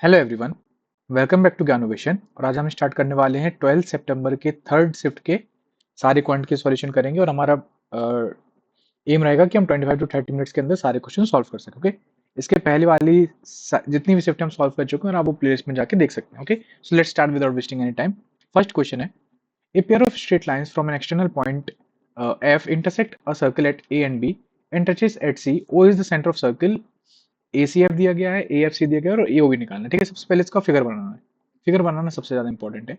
Hello everyone, welcome back to Gyanovation. और आज हम स्टार्ट करने वाले हैं 12 सितंबर के थर्ड शिफ्ट के सारे क्वांट के सॉल्यूशन करेंगे और हमारा एम रहेगा कि हम 25 टू 30 मिनट्स के अंदर सारे क्वेश्चन सॉल्व कर सकें। ओके, इसके पहले वाली जितनी भी शिफ्ट हम सॉल्व कर चुके हैं और आप वो प्लेलिस्ट में जाके देख सकते हैं। Okay, so let's start without wasting any time. First question है, a pair of straight lines from an external point F intersect a circle at A and B and touches at C. O is the centre of circle. ACF दिया गया है, AFC दिया गया है और AOB निकालना है। ठीक है, सबसे पहले इसका फिगर बनाना है। फिगर बनाना सबसे ज्यादा इंपॉर्टेंट है।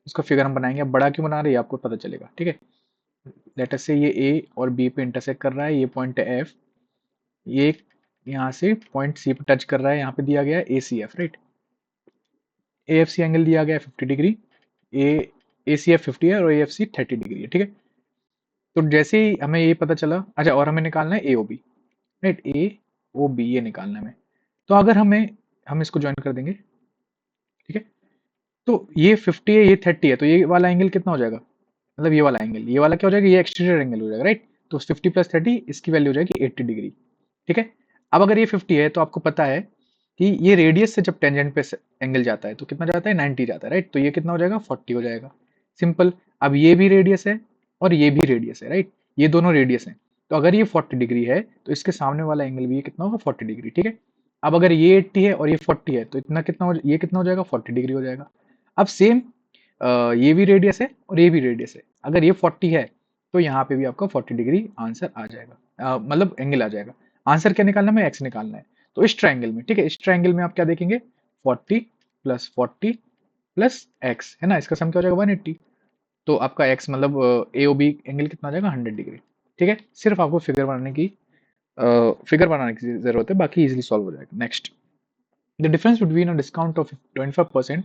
इसका फिगर हम बनाएंगे। अब बड़ा क्यों बना रहे हैं आपको पता चलेगा। ठीक है, लेट अस से ये A और B पे इंटरसेक्ट कर रहा है, ये पॉइंट है F। ये यहाँ से पॉइंट C पे टच कर रहा है, यहाँ पे दिया गया है ACF, राइट। AFC एंगल दिया गया है 50 डिग्री। ACF 50 है और AFC 30 डिग्री है। ठीक है, तो जैसे ही हमें ये पता चला, अच्छा, और हमें निकालना है AOB, राइट। AOB ये निकालना है हमें। तो अगर हम इसको ज्वाइन कर देंगे, ठीक है, तो ये 50 है, ये 30 है, तो ये वाला एंगल कितना हो जाएगा, मतलब ये वाला एंगल, ये वाला क्या हो जाएगा, ये एक्सटीरियर एंगल हो जाएगा, राइट। तो 50 प्लस 30 इसकी वैल्यू हो जाएगी 80 डिग्री। ठीक है, अब अगर ये 50 है तो आपको पता है कि ये रेडियस से जब टेंजेंट पे एंगल जाता है तो कितना जाता है, 90 जाता है, राइट। तो ये कितना हो जाएगा, 40 हो जाएगा। सिंपल। अब ये भी रेडियस है और ये भी रेडियस है, राइट। ये दोनों रेडियस हैं। तो अगर ये 40 डिग्री है तो इसके सामने वाला एंगल भी ये कितना होगा, 40 डिग्री। ठीक है, अब अगर ये 80 है और ये 40 है तो इतना कितना हो, ये कितना हो जाएगा, 40 डिग्री हो जाएगा। अब सेम, ये भी रेडियस है और ये भी रेडियस है। अगर ये 40 है तो यहाँ पे भी आपका 40 डिग्री आंसर आ जाएगा, मतलब एंगल आ जाएगा। आंसर क्या निकालना है, एक्स निकालना है। तो इस ट्रायंगल में, ठीक है, इस ट्रायंगल में आप क्या देखेंगे, 40 प्लस 40 प्लस एक्स है ना, इसका सम क्या हो जाएगा, 180। तो आपका एक्स मतलब AOB एंगल कितना आ जाएगा, 100 डिग्री। ठीक है, सिर्फ आपको फिगर बनाने की जरूरत है, बाकी इजिली सॉल्व हो जाएगा। Next, the difference between a discount of 25%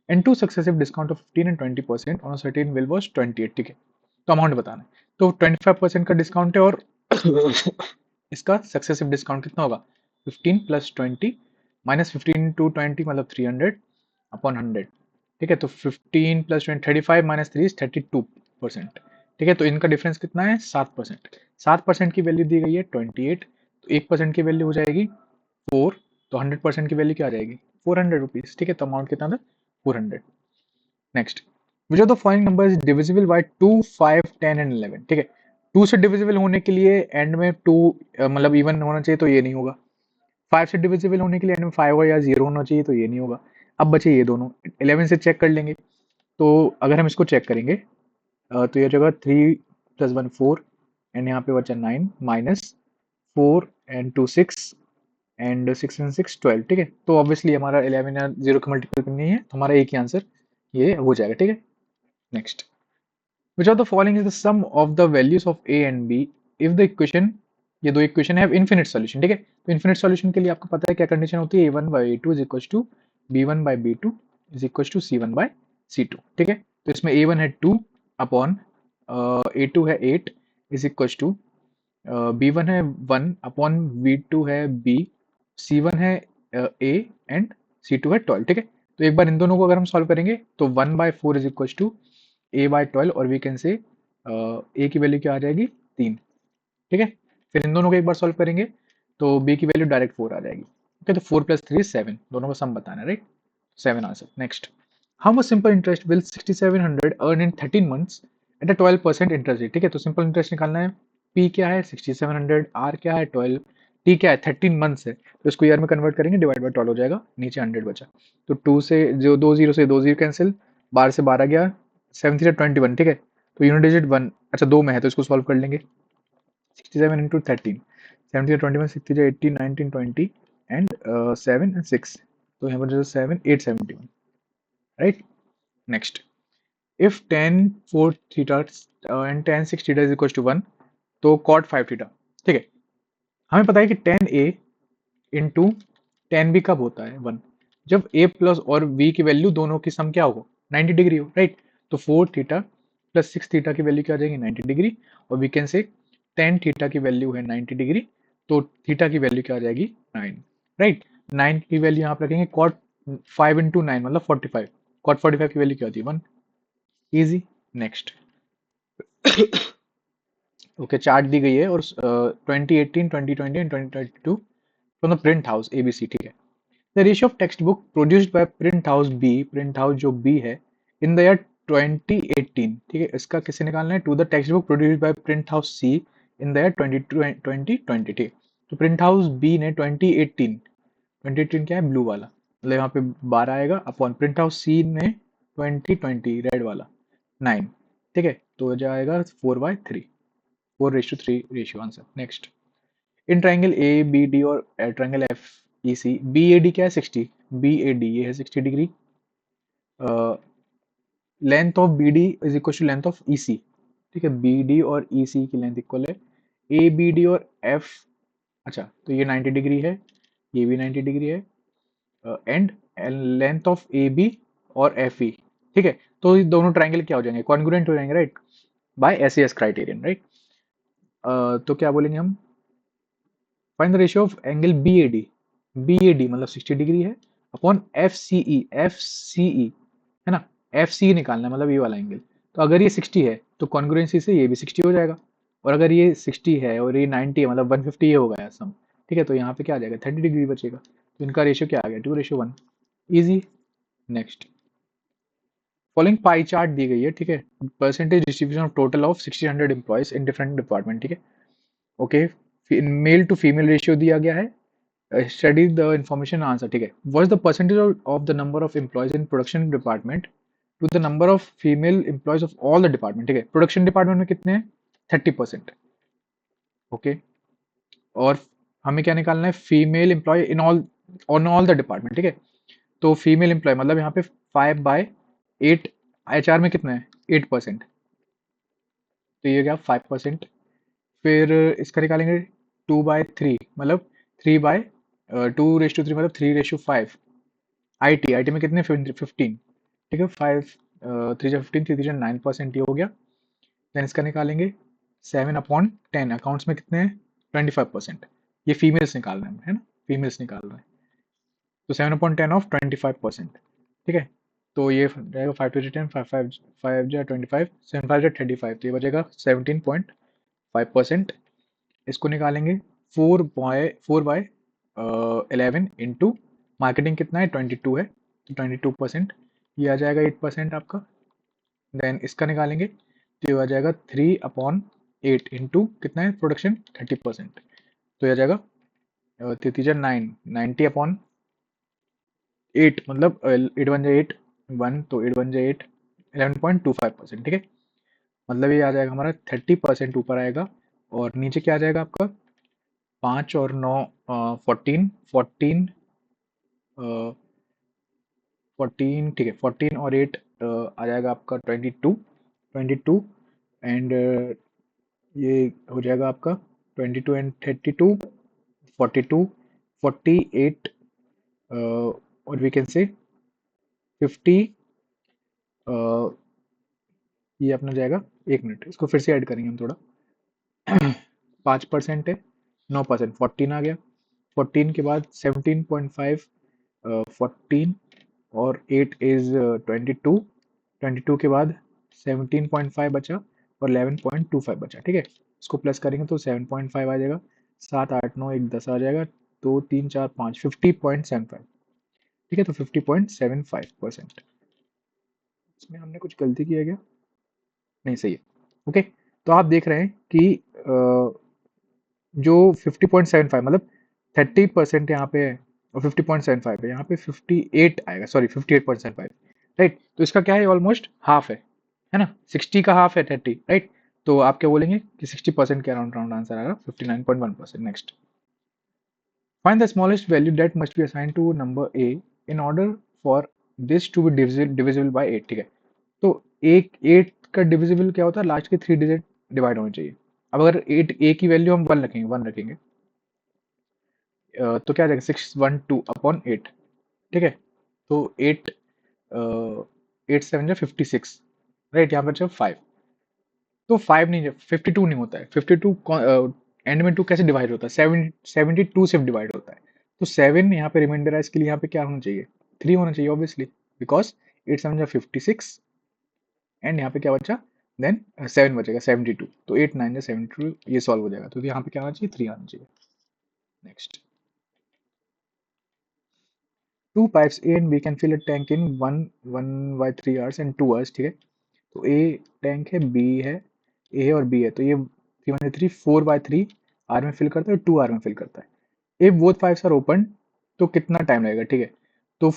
and two successive discount of 15 and 20% on a certain bill was 28। ठीक है, तो अमाउंट बताना है। तो 25% का डिस्काउंट है और इसका सक्सेसिव डिस्काउंट कितना होगा, 15 प्लस 20 माइनस 15 टू 20 मतलब 300 अपॉन 100। ठीक है, तो 15 प्लस 20 35 माइनस 3 इज 32%। ठीक है, तो इनका डिफरेंस कितना है, 7%। 7% की वैल्यू दी गई है 28, तो 1% की वैल्यू हो जाएगी 4। तो 100% की वैल्यू क्या आ जाएगी, 400 रुपीज। ठीक है, तो अमाउंट कितना था, 400। Next, which of the following number is divisible by 2, 5, 10 and 11। ठीक है, 2 से डिविजिबल होने के लिए एंड में 2 मतलब इवन होना चाहिए, तो ये नहीं होगा। 5 से डिविजिबल होने के लिए एंड में 5 हो या 0 होना चाहिए, तो ये नहीं होगा। अब बचे ये दोनों। 11 से चेक कर लेंगे। तो अगर हम इसको चेक करेंगे तो ये जगह 3 प्लस 1 4 एंड यहाँ पे बचा 9 माइनस 4 एंड 2 6 एंड 6 एंड 6 12। ठीक है, तो ऑब्वियसली हमारा 11 या 0 का मल्टीपल नहीं है, तो हमारा एक ही आंसर ये हो जाएगा। ठीक है, next, which of the following is the sum of the values of a and b if the equation, ये दो इक्वेशन है इनफिनिट सॉल्यूशन। ठीक है, तो इनफिनिट सॉल्यूशन के लिए आपको पता है क्या कंडीशन होती है, a1 by a2 is equal to b1 by b2 is equal to c1 by c2। ठीक है, तो इसमें a1 है 2 अपॉन a2 है 8 इज इक्वल टू b1 है 1 अपॉन b2 है b, c1 है a एंड c2 है 12। ठीक है, तो एक बार इन दोनों को अगर हम सॉल्व करेंगे तो 1 by 4 is equal to a by 12 और वी कैन से a की वैल्यू क्या आ जाएगी, 3। ठीक है, फिर इन दोनों को एक बार सॉल्व करेंगे तो b की वैल्यू डायरेक्ट 4 आ जाएगी। ओके, तो 4 प्लस 3 7, दोनों का सम बताना है, right. 7 answer. Next, how much simple interest will 6700 earn in 13 months at a 12% interest rate. ठीक है, तो सिंपल इंटरेस्ट निकालना है। p क्या है 6700, r क्या है 12, t क्या है 13 मंथ्स है, तो इसको ईयर में कन्वर्ट करेंगे, डिवाइड बाय 12 हो जाएगा, नीचे 100 बचा। तो 2 से जो 2 जीरो से 2 जीरो कैंसिल, 12 से 12 गया, 7 3 21। ठीक है, तो यूनिट डिजिट 1, अच्छा 2 में है तो इसको सॉल्व कर लेंगे। 67 इंटू 13, 70 21, 60 18 19 20 एंड 7 एंड 6, तो यहाँ पर 7 8 71, right. Next, if tan 4 theta and tan 6 theta is equals to 1, तो cot 5 theta। ठीक है, हमें पता है कि tan a into tan b कब होता है, 1, जब a प्लस और b की वैल्यू दोनों की सम क्या हो, 90 डिग्री हो, राइट। तो 4 थीटा प्लस 6 थीटा की वैल्यू क्या आ जाएगी, 90 डिग्री, और we can say tan theta की वैल्यू है 90 डिग्री, तो थीटा की वैल्यू क्या आ जाएगी, 9, राइट। 9 की वैल्यू यहाँ पे रखेंगे, cot 5 इंटू 9 मतलब 45, cot 45 की वैल्यू क्या होती है, 1, इजी। नेक्स्ट, ओके, चार्ट दी गई है और 2018 2020 and 2022 from the print house ABC। ठीक है, the ratio of text book produced by print house B, print house जो बी है, इन द ईयर 2018, ठीक है, इसका किसे निकालना है, to the text book produced by print house C in the year 2020, ठीक। तो प्रिंट हाउस बी ने 2018, 2018 क्या है, ब्लू वाला, मतलब यहाँ पे 12 आएगा अपॉन प्रिंट हाउस सी ने 2020 रेड वाला 9, ठीक है, तो हो जाएगा 4/3, 4:3 ratio answer. Next, in triangle A B D और triangle F E C, B A D क्या है 60, बी ए डी ये है 60 degree, length of B D is equal to length of E C, ठीक है, बी डी और ई सी की length equal है, ए बी डी और एफ, अच्छा तो ये 90 डिग्री है, ये भी 90 डिग्री है, and length of A B और एफ ई, ठीक है, तो ये दोनों ट्राइंगल क्या हो जाएंगे, कॉन्ग्रुएंट हो जाएंगे, right, by S S criterion, right. तो क्या बोलेंगे हम, find the ratio of angle B A D, B A D मतलब 60 डिग्री है, upon F C E, F C E है ना, एफ सी निकालना है मतलब ये वाला एंगल, तो अगर ये 60 है तो कॉन्ग्रुएंसी से ये भी 60 हो जाएगा, और अगर ये 60 है और ये 90 है मतलब 150 ये हो गया सम, ठीक है, तो यहाँ पे क्या आ जाएगा 30 डिग्री बचेगा, तो इनका रेशियो क्या आ गया 2:1, easy. Next, following pie chart दी गई है, ठीक है, percentage distribution of total of 1600 employees in different department, ठीक है, okay, male to female ratio दिया गया है, स्टडी द इंफॉर्मेशन आंसर, ठीक है, what is the percentage of the number of employees in production department to the number of female employees of all the department, ठीक है, production department में कितने हैं 30%, ओके, और हमें क्या निकालना है, female employee in all the department, ठीक है, तो फीमेल एम्प्लॉय मतलब यहाँ पे 5/8, एच आर में कितना है 8%, तो ये क्या 5%, फिर इसका निकालेंगे 2/3 मतलब 3/2:3 मतलब 3:5, आई टी में कितने 15, ठीक है, 5 3 15 3 9% ये हो गया, देन इसका निकालेंगे 7/10, अकाउंट्स में कितने हैं 25%, ये फीमेल्स निकाल रहे हैं है ना, फीमेल्स निकाल रहे हैं, तो 7/10 ऑफ 25%, ठीक है, तो ये जाएगा 5 2 10 5 5 5 जा 25 7 5 जा 35, तो ये बचेगा 17.5%, इसको निकालेंगे 4/11 इंटू मार्केटिंग कितना है 22 है, तो 22%, ये आ जाएगा 8% आपका, देन इसका निकालेंगे तो ये आ जाएगा 3/8 इंटू कितना है प्रोडक्शन 30%, तो ये आ जाएगा 90/8 मतलब 8 बन जाए 8 1, तो 8 बन जाए 8 11.25%, ठीक है, मतलब ये आ जाएगा हमारा 30% ऊपर आएगा, और नीचे क्या आ जाएगा आपका 5 और 9 14 14 14, ठीक है, 14 और 8 आ जाएगा आपका 22 22, एंड ये हो जाएगा आपका 22 एंड 32 42 48, और वी कैन से 50, ये अपना जाएगा, एक मिनट इसको फिर से ऐड करेंगे हम थोड़ा 5% है 9%, 14 आ गया, 14 के बाद 17.5, 14 और 8 इज 22, 22 के बाद 17.5 बचा और 11.25 बचा, ठीक है, इसको प्लस करेंगे तो 7.5 आ जाएगा, 7 8 9 1 10 आ जाएगा, 2 3 4 5 50.75, ठीक है, तो 50.75%, इसमें हमने कुछ गलती किया क्या, नहीं सही है, ओके, तो आप देख रहे हैं कि जो 50.75 मतलब 30% यहाँ पे है और 50.75 है, यहाँ पे 58 आएगा, सॉरी 58.75, राइट, तो इसका क्या है ऑलमोस्ट हाफ है ना, 60 का हाफ है 30, राइट, तो आप क्या बोलेंगे कि 60% के अराउंड राउंड आंसर आएगा 59.1%। Next, find the smallest value that must be assign to number A in order for this to be divisible by 8, ठीक है, तो एक 8 का डिविजिबल क्या होता है, लास्ट के 3 डिजिट डिवाइड होने चाहिए, अब अगर 8 ए की वैल्यू हम 1 रखेंगे तो क्या आ जाएगा 612/8, ठीक है, तो 8 8 7 जो 56, राइट, यहाँ पर जो 5, तो 5 नहीं 52 नहीं होता है, 52 एंड में 2 कैसे डिवाइड होता है, 72 से डिवाइड होता है, तो 7 यहाँ पे रिमाइंडर है, इसके लिए यहाँ पे क्या होना चाहिए 3 होना चाहिए ऑब्वियसली, बिकॉज 8 7 जो 56 एंड यहाँ पे क्या बचा, देन 7 बचेगा 72, तो 8 9 जो 72 ये सॉल्व हो जाएगा, तो यहाँ पे क्या आना चाहिए 3 आना चाहिए। Next, two pipes A and B can fill a tank in 1 by 3 hours and 2 hours, ठीक है। तो ए टैंक है, बी है, ए है और बी है, तो ये 3 4/3 आर में फिल करता है और 2 आर में फिल करता है। If both pipes are open तो कितना टाइम लगेगा, ठीक है। तो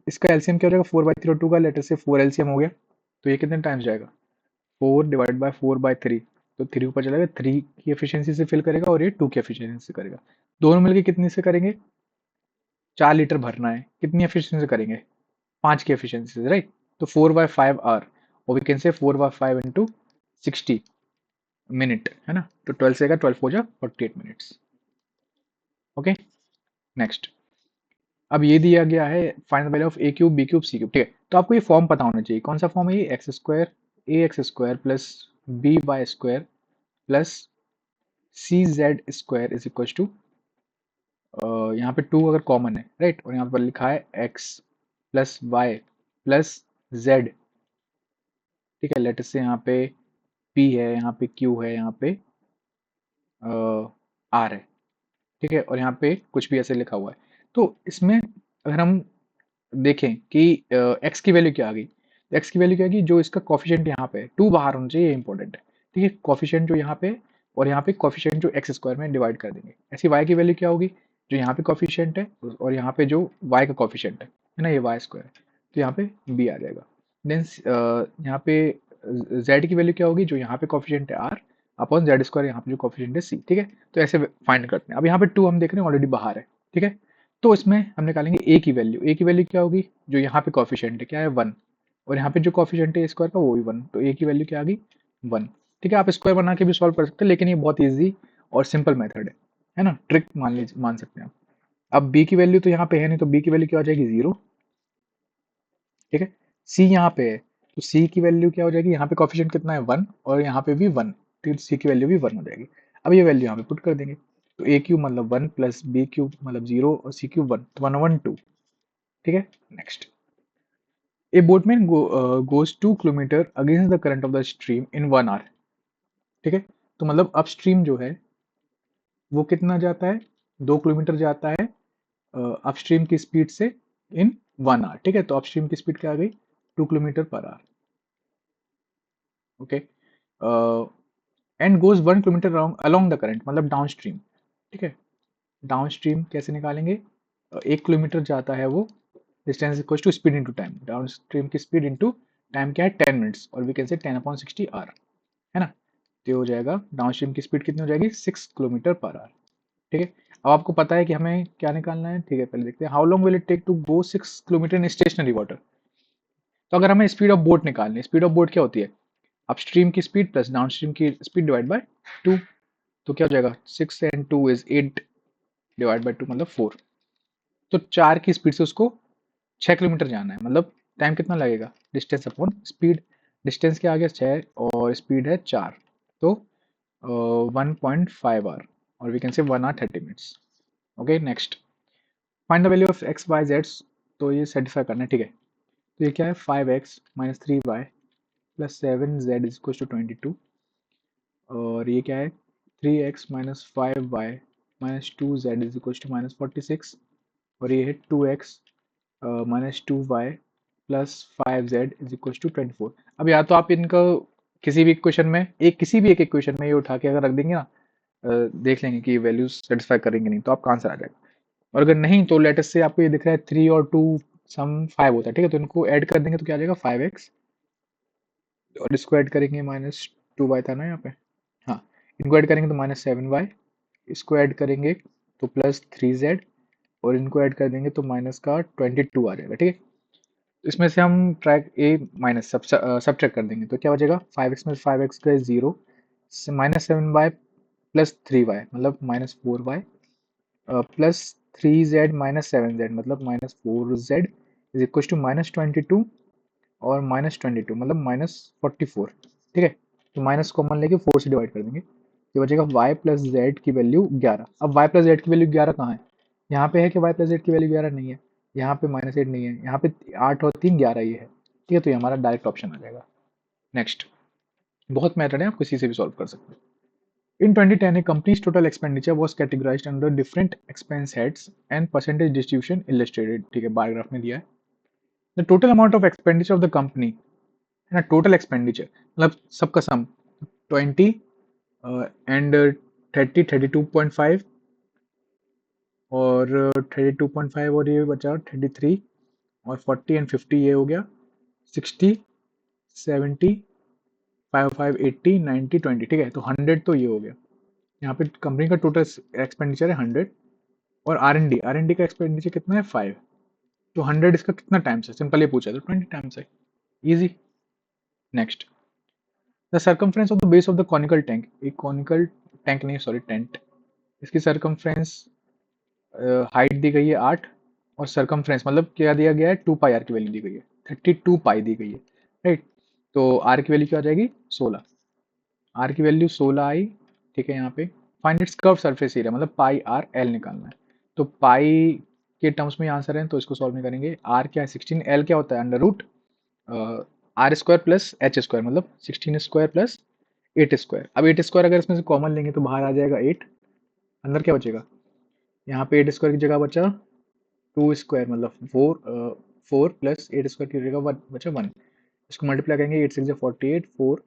इसका एलसीएम क्या हो जाएगा, 4/3 और 2 का लेटर से 4 एलसीएम हो गया, तो ये कितने टाइम्स जाएगा, 4/4/3, तो 3 ऊपर चला गया, 3 की एफिशिएंसी से फिल करेगा और ये 2 की एफिशिएंसी से करेगा। दोनों मिलकर कितनी से करेंगे, 4 लीटर भरना है, कितनी एफिशिएंसी से करेंगे, 5 की एफिशिएंसी से, राइट। तो 4/5 आर, और वी कैन से 4/5 इंटू 60 मिनट, है ना। तो 12 से 12 हो जा 48 मिनट्स। Okay, next. अब ये दिया गया है find the value of A cube B cube C cube, ठीक है। तो आपको ये फॉर्म पता होना चाहिए, कौन सा फॉर्म है ये, X square A X square plus B Y square plus C Z square is equal to, यहाँ पे 2 अगर कॉमन है, राइट, और यहाँ पर लिखा है X plus Y plus Z, ठीक है। लेट से यहाँ पे पी है, यहाँ पे क्यू है, यहाँ पे आर है, ठीक है, और यहाँ पे कुछ भी ऐसे लिखा हुआ है। तो इसमें अगर हम देखें कि एक्स की वैल्यू क्या आ गई, तो एक्स की वैल्यू क्या आ गई, जो इसका कॉफिशिएंट यहाँ पे है 2 बाहर होना चाहिए, ये इंपॉर्टेंट है, ठीक है। कॉफिशिएंट जो यहाँ पे और यहाँ पे कॉफिशिएंट जो एक्स स्क्वायर में डिवाइड कर देंगे, ऐसी वाई की वैल्यू क्या होगी, जो यहाँ पे कॉफिशिएंट है और यहाँ पे जो वाई का कॉफिशिएंट है ना, ये वाई स्क्वायर, तो यहाँ पे बी आ जाएगा। देन यहाँ पे जेड की वैल्यू क्या होगी, जो यहाँ पे कॉफिशिएंट है आर अपॉन जेड स्क्वायर, यहाँ पे जो कॉफिशिएंट है सी, ठीक है। तो ऐसे फाइंड करते हैं। अब यहाँ पे 2 हम देख रहे हैं ऑलरेडी बाहर है, ठीक है। तो इसमें हम निकालेंगे ए की वैल्यू, ए की वैल्यू क्या होगी, जो यहाँ पे कॉफिशिएंट है क्या है 1, और यहाँ पे जो कॉफिशिएंट है स्क्वायर का वो भी 1, तो ए की वैल्यू क्या आ गई 1, ठीक है। आप स्क्वायर बना के भी सॉल्व कर सकते हैं, लेकिन ये बहुत ईजी और सिंपल मेथड है ना, ट्रिक मान सकते हैं आप। अब बी की वैल्यू तो यहाँ पे है नहीं, तो बी की वैल्यू क्या हो जाएगी 0, ठीक है। सी यहाँ पे है, तो सी की वैल्यू क्या हो जाएगी, यहाँ पे कॉफिशिएंट कितना है 1 और यहाँ पे भी 1, तो सी की वैल्यू भी 1 हो जाएगी। अब ये वैल्यू यहाँ पे पुट कर देंगे, तो ए क्यूब मतलब 1 प्लस बी क्यूब मतलब 0 और सी क्यूब 1, तो 1/2, ठीक है। Next, A boatman goes 2 kilometre against the current of the stream in 1 hour, ठीक है। तो मतलब अपस्ट्रीम जो है वो कितना जाता है, 2 किलोमीटर जाता है अपस्ट्रीम की स्पीड से इन 1 hour, ठीक है। तो अपस्ट्रीम की स्पीड क्या आ गई 2 kilometre per hour, okay. And goes 1 kilometre along the current, मतलब डाउन स्ट्रीम, ठीक है। डाउन स्ट्रीम कैसे निकालेंगे, 1 किलोमीटर जाता है वो, distance equal to speed into time, downstream की स्पीड इंटू टाइम क्या है 10 मिनट्स, और वी कैन से 10/60 आर, है ना। तो ये हो जाएगा डाउन स्ट्रीम की स्पीड कितनी हो जाएगी 6 किलोमीटर पर आवर, ठीक है। अब आपको पता है कि हमें क्या निकालना है, ठीक है। पहले देखते हैं how long will it take to go 6 kilometre in stationary water. तो अगर हमें स्पीड ऑफ बोट निकालनी है, स्पीड ऑफ बोट क्या होती है, अपस्ट्रीम की स्पीड प्लस डाउन स्ट्रीम की स्पीड डिवाइड बाय 2, तो क्या हो जाएगा 6 एंड 2 इज 8 डिवाइड बाय 2 मतलब 4, तो 4 की स्पीड से उसको 6 किलोमीटर जाना है, मतलब टाइम कितना लगेगा, डिस्टेंस अपॉन स्पीड, डिस्टेंस क्या आ गया 6 और स्पीड है 4, तो 1.5 आवर, और वी कैन से 1 hour 30 minutes. Okay, next, find the value of X Y Z, तो ये सेटिस्फाई करना है, ठीक है। तो ये क्या है 5x माइनस 3y प्लस 7z इज इक्वल टू 22, और ये क्या है 3x minus 5y minus 2z is equal to minus 46, और ये है 2x minus 2y plus 5z is equal to 24। अब या तो आप इनका किसी भी इक्वेशन में किसी भी एक इक्वेशन में ये उठा के अगर रख देंगे ना, देख लेंगे कि वैल्यूज सेटिस्फाई करेंगे नहीं, तो आपका आंसर आ जाएगा। और अगर नहीं तो लेटेस्ट से आपको ये दिख रहा है 3 और 2 सम 5 होता है, ठीक है। तो इनको ऐड कर देंगे तो क्या आ जाएगा 5x, और इसको ऐड करेंगे माइनस 2y था ना यहाँ पे, हाँ, इनको ऐड करेंगे तो माइनस 7y, इसको ऐड करेंगे तो प्लस 3z, और इनको ऐड कर देंगे तो माइनस का 22 आ जाएगा, ठीक है। इसमें से हम ट्रैक ए माइनस सब्ट्रैक्ट कर देंगे, तो क्या हो जाएगा 5x में 5x का 0, माइनस 7y प्लस 3y मतलब minus 4y plus 3z minus 7z मतलब minus 4z is equal to minus 22, और माइनस 22 मतलब माइनस 44, ठीक है। तो माइनस कॉमन लेके 4 से डिवाइड कर देंगे, ये बचेगा y प्लस जेड की वैल्यू 11। अब y प्लस जेड की वैल्यू 11 कहाँ है, यहाँ पे है कि y प्लस जेड की वैल्यू 11 नहीं है, यहाँ पे -8 नहीं है, यहाँ पे 8 और 3 11 ही है, ठीक है। तो ये हमारा डायरेक्ट ऑप्शन आ जाएगा। नेक्स्ट, बहुत मेथड है, आप किसी से भी सॉल्व कर सकते हैं। In 2010, a company's total expenditure was categorized under different expense heads and percentage distribution illustrated. ठीक है, बार ग्राफ में दिया है. The total amount of expenditure of the company है ना, total expenditure मतलब सबका sum 20 and 30 32.5 और 32.5 और ये बचा 33 और 40 एंड 50 ये हो गया 60 70 5 80 90 20. ठीक है, तो 100 तो ये हो गया. यहाँ पे कंपनी का टोटल एक्सपेंडिचर है 100 और आर एन डी का एक्सपेंडिचर कितना है 5. तो 100 इसका कितना टाइम्स है, सिंपल ये पूछा तो 20 टाइम्स है. Easy. Next, the circumference of the base of the conical tank. एक कॉनिकल टैंक नहीं, सॉरी टेंट, इसकी सर्कमफ्रेंस हाइट दी गई है 8 और सर्कमफ्रेंस मतलब क्या दिया गया है 2 पाई आर की वैल्यू दी गई है 32 पाई दी गई है. राइट, तो आर की वैल्यू क्या आ जाएगी 16. आर की वैल्यू 16 आई. ठीक है, यहाँ पे find its curve surface area मतलब पाई आर एल निकालना है. तो पाई के टर्म्स में आंसर है तो इसको सॉल्व नहीं करेंगे. आर क्या है 16, एल क्या होता है under root R square plus H square मतलब 16 स्क्वायर प्लस 8 स्क्वायर. अब 8 स्क्वायर अगर इसमें से कॉमन लेंगे तो बाहर आ जाएगा 8, अंदर क्या बचेगा, यहाँ पे 8 स्क्वायर की जगह बचा 2 स्क्वायर मतलब 4 प्लस 8 स्क्वायर की जगह बचा 1. इसको मल्टीप्लाई करेंगे 8 6 48 4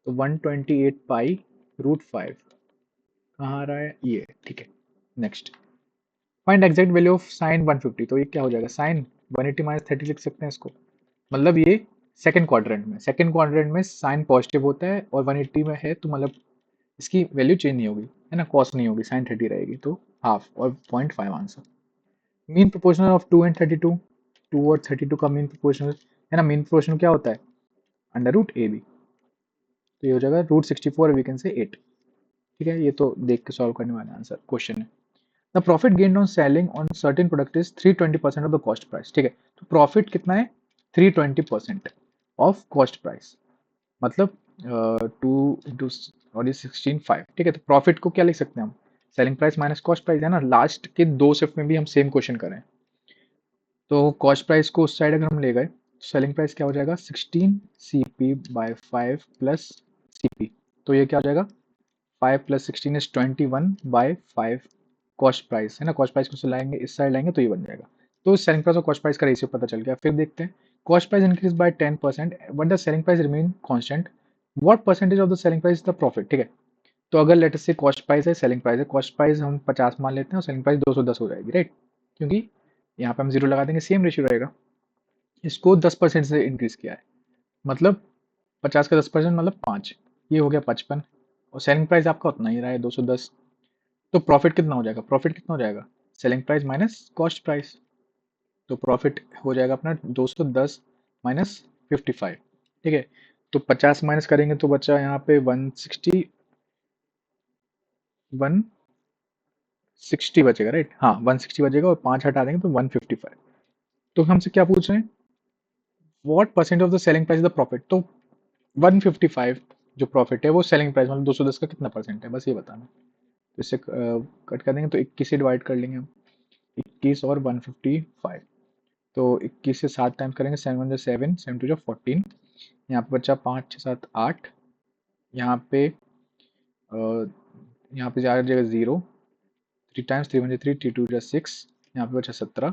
तो 128 पाई रूट 5 कहाँ आ रहा है ये. ठीक है, next, find exact value of sine 150. तो ये क्या हो जाएगा साइन 180 माइनस 30 लिख सकते हैं इसको. मतलब ये सेकंड क्वाड्रेंट में साइन पॉजिटिव होता है और 180 में है तो मतलब इसकी वैल्यू चेंज नहीं होगी है ना, कॉस नहीं होगी, साइन 30 रहेगी तो हाफ और 0.5 answer. Mean proportional of 2 and 32. 2 और 32 का मीन प्रोपोर्शनल है ना, मीन प्रोपोर्शनल क्या होता है अंडर रूट ए बी. तो ये हो जाएगा रूट 64 वी कैन से 8. ठीक है, ये तो देख के सॉल्व करने वाला आंसर क्वेश्चन है. The profit gained on selling on certain product is 320% of the cost price. ठीक है, तो प्रॉफिट कितना है 320% ऑफ कॉस्ट प्राइस मतलब 2 इंटू और ये 16 5. ठीक है, तो प्रॉफिट को क्या लिख सकते हैं हम, selling price minus cost price है ना. लास्ट के 2 शिफ्ट में भी हम सेम क्वेश्चन करें तो कॉस्ट प्राइस को उस साइड अगर हम ले गए तो सेलिंग प्राइस क्या हो जाएगा 16 CP बाय 5 प्लस CP. तो ये क्या हो जाएगा 5 plus 16 is 21 by 5 cost price है ना. कॉस्ट प्राइस को लाएंगे इस साइड लाएंगे तो ये बन जाएगा. तो सेलिंग प्राइस और कॉस्ट प्राइस का रेशियो पता चल गया. फिर देखते हैं cost price increase by 10% but the selling price remain constant. What percentage of the selling price the profit. ठीक है, तो अगर लेट अस से कॉस्ट प्राइस है सेलिंग प्राइस है, कॉस्ट प्राइस हम 50 मान लेते हैं और सेलिंग प्राइस 210 हो जाएगी. राइट, क्योंकि यहाँ पे हम जीरो लगा देंगे सेम रेशियो रहेगा. इसको 10% से इंक्रीज किया है मतलब 50 का 10% मतलब 5, ये हो गया 55 और सेलिंग प्राइस आपका उतना ही रहा है 210. तो प्रॉफिट कितना हो जाएगा, प्रॉफिट कितना हो जाएगा selling price minus cost price. तो प्रॉफिट हो जाएगा अपना 210 माइनस 55. ठीक है, तो 50 माइनस करेंगे तो बचा यहाँ पे 160 160 बचेगा. राइट, हाँ 160 बचेगा और 5 हटा देंगे तो 155. तो हमसे क्या पूछ रहे हैं what percent of the selling price the profit. तो 155 जो प्रॉफिट है वो सेलिंग प्राइस मतलब 210 का कितना परसेंट है बस ये बताना. तो इससे कट कर देंगे तो 21 से डिवाइड कर लेंगे हम, 21 और 155. तो 21 से 7 टाइम्स करेंगे 7 1 7 7 2 14. यहाँ पे बचा 5 6 7 8. यहाँ पे यहाँ पे जा जाएगा 0. 3 टाइम्स 3 1 3 3 2 6. यहाँ पे बचा 17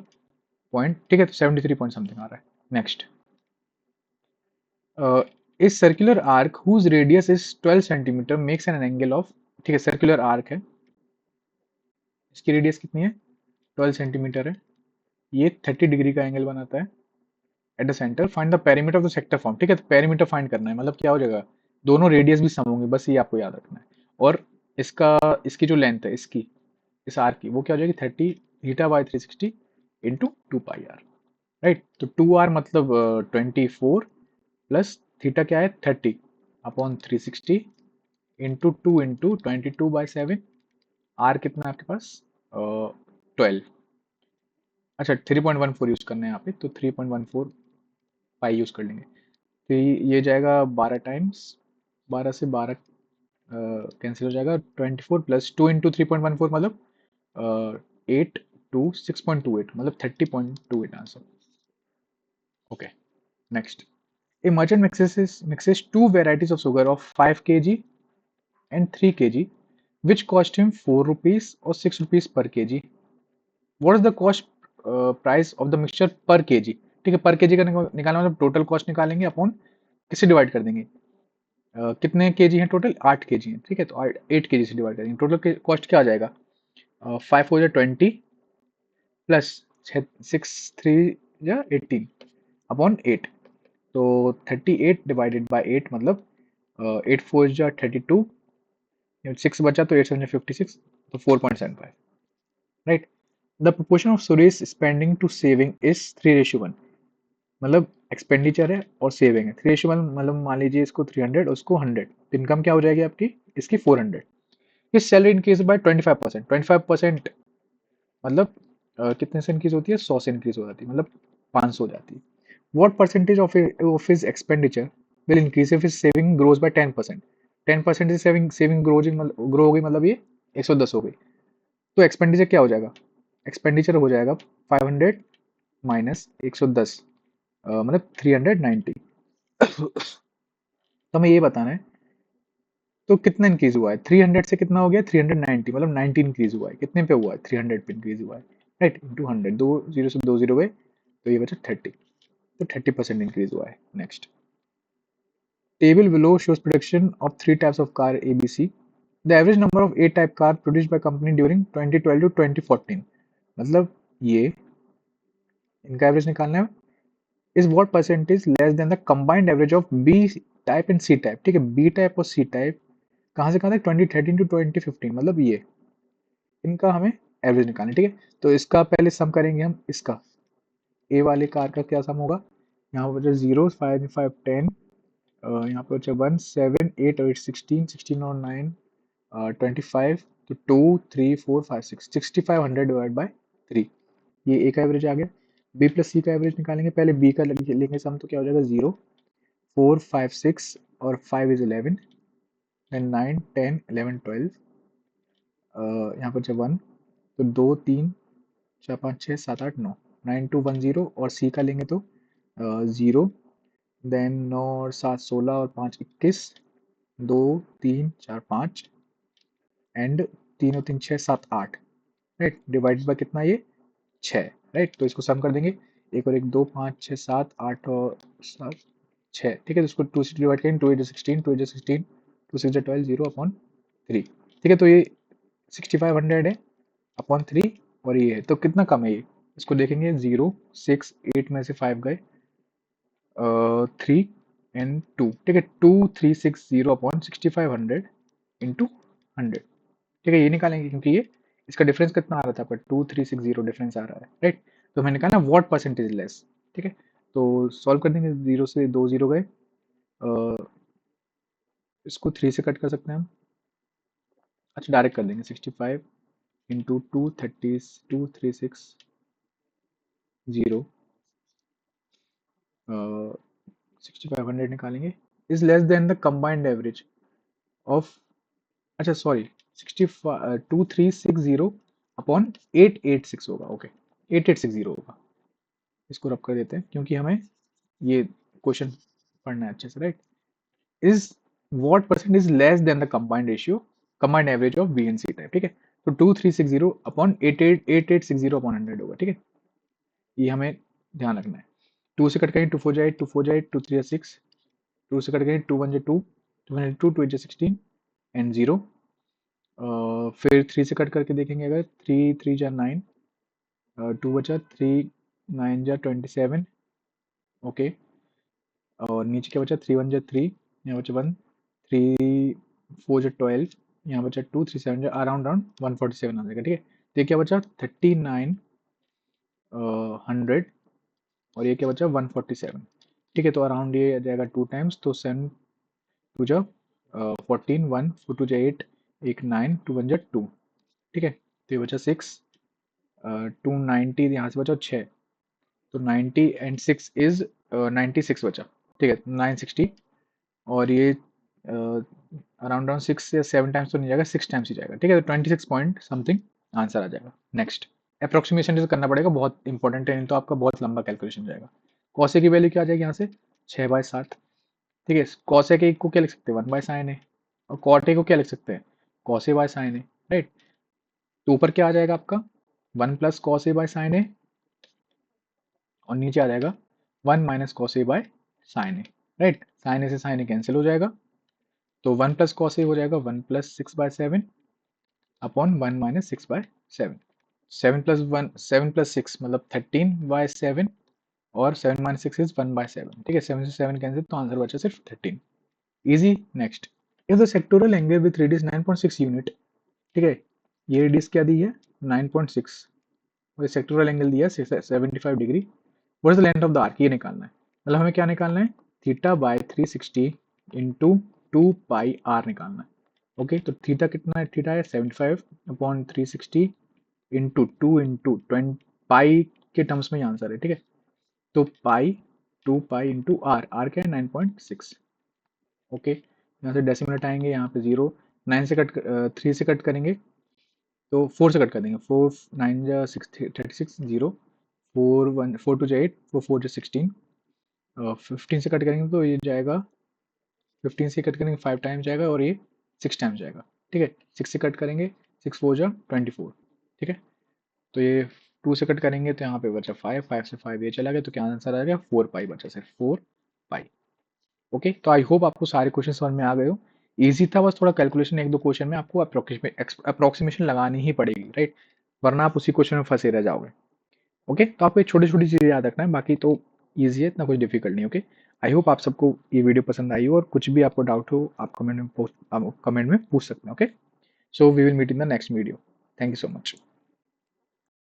पॉइंट. ठीक है, तो 73 पॉइंट समथिंग आ रहा है. नेक्स्ट, इस circular arc whose radius is 12 centimetre makes an angle of. ठीक है, सर्कुलर आर्क है, इसकी रेडियस कितनी है 12 सेंटीमीटर है, ये 30 डिग्री का एंगल बनाता है at the centre. Find the perimeter of the sector form. ठीक है, तो पेरीमीटर फाइंड करना है मतलब क्या हो जाएगा दोनों रेडियस भी सम होंगे बस ये आपको याद रखना है. और इसका इसकी जो लेंथ है इसकी इस आर्क की वो क्या हो जाएगी 30 theta by 360 into 2 pi R. Right, तो 2 आर मतलब 24 प्लस थीटा क्या है 30 अपॉन 360 इंटू 2 इंटू 22/7. आर कितना है आपके पास 12. अच्छा 3.14 यूज करना है यहाँ पे तो 3.14 पाई यूज कर लेंगे. तो ये जाएगा 12 टाइम्स 12 से 12 कैंसिल हो जाएगा 24 प्लस 2 इंटू 3.14 मतलब 8 टू 6.28 मतलब 30.28 answer. Okay, next, a merchant mixes two varieties of sugar of 5 kg and 3 kg which cost him 4 rupees और 6 rupees per K G. What is the cost price of the mixture per K जी। ठीक है, पर K जी का निकालना मतलब total cost निकालेंगे upon किससे divide कर देंगे। कितने के जी हैं टोटल, 8 के जी हैं। ठीक है, तो 8 के जी से डिवाइड करेंगे, टोटल कॉस्ट क्या आ जाएगा, 5 हो जाए 20 प्लस 6 3 या 18 अपॉन 8, तो 38 डिवाइडेड बाई 8 मतलब 8 4 जा 32, 6 बचा तो 8 7 56, तो 4.75, right. The proportion of Suresh spending to saving is 3:1, मतलब एक्सपेंडिचर है और सेविंग है 3:1, मतलब मान लीजिए इसको 300 उसको 100, तो इनकम क्या हो जाएगी आपकी इसकी 400। इस सैलरी इंक्रीज बाय 25%, 25% मतलब कितने से इंक्रीज होती है, 100 से इंक्रीज हो जाती है, मतलब 500 हो जाती है। What percentage of his expenditure will increase if his saving grows by 10%? 10% से सेविंग ग्रो हो गई, मतलब ये 110 हो गई। तो एक्सपेंडिचर क्या हो जाएगा, एक्सपेंडिचर हो जाएगा 500 माइनस 110, मतलब 390। तो हमें ये बताना है तो कितना इंक्रीज हुआ है, 300 से कितना हो गया 390, मतलब 90 इंक्रीज हुआ है, कितने पे हुआ है 300 पे इंक्रीज हुआ है, राइट, इंटू 100, 2 जीरो से 2 जीरो गए तो ये बचा 30, तो 30% इंक्रीज हुआ है। Next, table below shows production of three types of car ABC. The average number of A-type car produced by company during 2012 to 2014. मतलब ये इनका एवरेज निकालना है। Is what percentage less than the combined average of B type and C type. ठीक है, B type और सी type कहाँ से कहाँ तक, 2013 टू 2015, मतलब ये इनका हमें एवरेज निकालना है। ठीक है, तो इसका पहले सम करेंगे हम, इसका ए वाले कार का क्या सम होगा, यहाँ पर 0 5 5 10, यहाँ पर बचा 1 7 8 और 8 16 16 और 9 25, तो 2 3 4 5 6 6500 डिवाइड बाय 3, ये ए का एवरेज आ गया। बी प्लस सी का एवरेज निकालेंगे, पहले बी का लेंगे सम, तो क्या हो जाएगा 0 4 5 6 और 5 इज 11, देन 9 10 11 12, यहाँ पर जब 1, तो 2 3 4 5 6 7 8 9, 9 2 1 0, और सी का लेंगे तो 0, देन 9 और 7 16 और 5 21, 2 3 4 5 एंड 3 और 3 6 7 8, राइट, डिवाइड बाय कितना ये 6, राइट, तो इसको सम कर देंगे, एक और एक 2 5 6 7 8 और 7 6, ठीक है, तो इसको 2 से डिवाइड करेंगे, 2 8 16 2 8 16 2 6 12 0 अपॉन 3, ठीक है, तो ये 6500 है अपॉन 3, और ये है तो कितना कम है ये, इसको देखेंगे 0 6 8 में से 5 गए, 3 एंड 2, ठीक है, 2360 अपॉन 6500 इंटू 100, ठीक है, ये निकालेंगे क्योंकि ये इसका डिफरेंस कितना आ रहा था आपका 2360 डिफरेंस आ रहा है, राइट, तो मैंने कहा ना व्हाट परसेंटेज लेस, ठीक है, तो सॉल्व कर देंगे, 0 से 2 0 गए, इसको 3 से कट कर सकते हैं हम, अच्छा डायरेक्ट कर देंगे 65 इंटू 2360 6500 निकालेंगे, is less than the combined average of, अच्छा सॉरी 2360 अपॉन 886 होगा, ओके 8860 होगा, इसको रब कर देते हैं क्योंकि हमें ये क्वेश्चन पढ़ना है अच्छे से, right, is what percent is less than the combined ratio combined average of B and C type, ठीक है, तो 2360 अपॉन 8860 अपॉन 100 होगा, ठीक है, ये हमें ध्यान रखना है। 2 से कट करें 2 4 जाए 2 4 जाए 2 3 6, 2 से कट करें 2 1 2 2 1 2 2 8 16 एंड 0, फिर 3 से कट करके देखेंगे अगर 3 3 जा 9, 2 बचा 3 9 जा 27, ओके, और नीचे क्या बचा 3 1 जा 3, यहाँ बचा 1 3 4 जा 12, यहाँ बचा 2 3 7 जा अराउंड 147 आ जाएगा, ठीक है, तो ये क्या बचा 39 100, और ये क्या बचा 147, ठीक है, तो अराउंड ये आ जाएगा 2 टाइम्स, तो 7 2 जा 14 1 4 2 जा 8 एक 9 2 1 जा 2, ठीक है, तो ये बचा 6, 290 यहाँ से बचा 6, तो 90 एंड 6 इज 96 बचा, ठीक है, 960, और ये अराउंड 6 या 7 टाइम्स तो नहीं जाएगा, 6 टाइम्स ही जाएगा, ठीक है, तो 26 पॉइंट समथिंग आंसर आ जाएगा। नेक्स्ट, अप्रोक्सीमेशन से करना पड़ेगा, बहुत इंपॉर्टेंट है, नहीं तो आपका बहुत लंबा कैलकुलेशन जाएगा। कॉसे की वैल्यू क्या आ जाएगी यहाँ से 6/7, ठीक है, कॉसेक एक को क्या लिख सकते हैं 1/sin है, और कॉट ए को क्या लिख सकते हैं cos A by sine A, right. तो ऊपर क्या आ जाएगा आपका 1 plus cos A by sine A, और नीचे आ जाएगा 1 minus cos A by sine A, right. Sine A से साइन ए कैंसिल हो जाएगा, तो 1 प्लस कॉस ए हो जाएगा 1 प्लस 6/7 अपॉन 1 माइनस 6/7। 7 प्लस 6 मतलब 13/7, और 7 माइनस 6 इज 1/7, ठीक है। 7 से 7 कैंसिल, तो आंसर बचा सिर्फ 13। Easy. Next, if the sectoral angle with radius 9.6 unit, ठीक है, ये रेडियस क्या दी है 9.6, और सेक्टोरल एंगल दिया है 75 degree, what is the length of the arc, ये निकालना है। मतलब हमें क्या निकालना है, theta by 360 into 2 pi R निकालना है। ओके, तो थीटा कितना है, थीटा है 75 अपॉन 360 इंटू 2 इंटू 20 पाई के टर्म्स में ही आंसर है, ठीक है। तो पाई 2 पाई इंटू आर, आर क्या है 9.6। ओके, यहाँ से डेसिमल हटाएंगे, यहाँ पे 0, 9 से कट 3 से कट करेंगे तो 4 से कट कर देंगे, 4 9 जा 6 36 0, 4 1 4 2 जा 8, 4 4 जा 16, 15 से कट करेंगे तो ये जाएगा, 15 से कट करेंगे 5 टाइम जाएगा, और ये 6 टाइम जाएगा, ठीक है। 6 से कट करेंगे 6 4 जा 24, ठीक है। तो ये 2 से कट करेंगे तो यहाँ पे बचा 5, 5 से 5 ये चला गया, तो क्या आंसर आ गया 4 पाई बचा, सिर्फ 4 पाई। ओके, तो आई होप आपको सारे क्वेश्चन समझ में आ गए हो। इजी था, बस थोड़ा कैलकुलेशन एक दो क्वेश्चन में आपको अप्रोक्सीमेशन लगानी ही पड़ेगी, राइट, वरना आप उसी क्वेश्चन में फंसे रह जाओगे। ओके, तो आपको ये छोटी छोटी चीज़ें याद रखना है, बाकी तो ईजी है, इतना कुछ डिफिकल्ट नहीं। ओके, आई होप आप सबको ये वीडियो पसंद आई हो, और कुछ भी आपको डाउट हो आप कमेंट में पूछ सकते हैं। Okay, so we will meet in the next video. Thank you so much.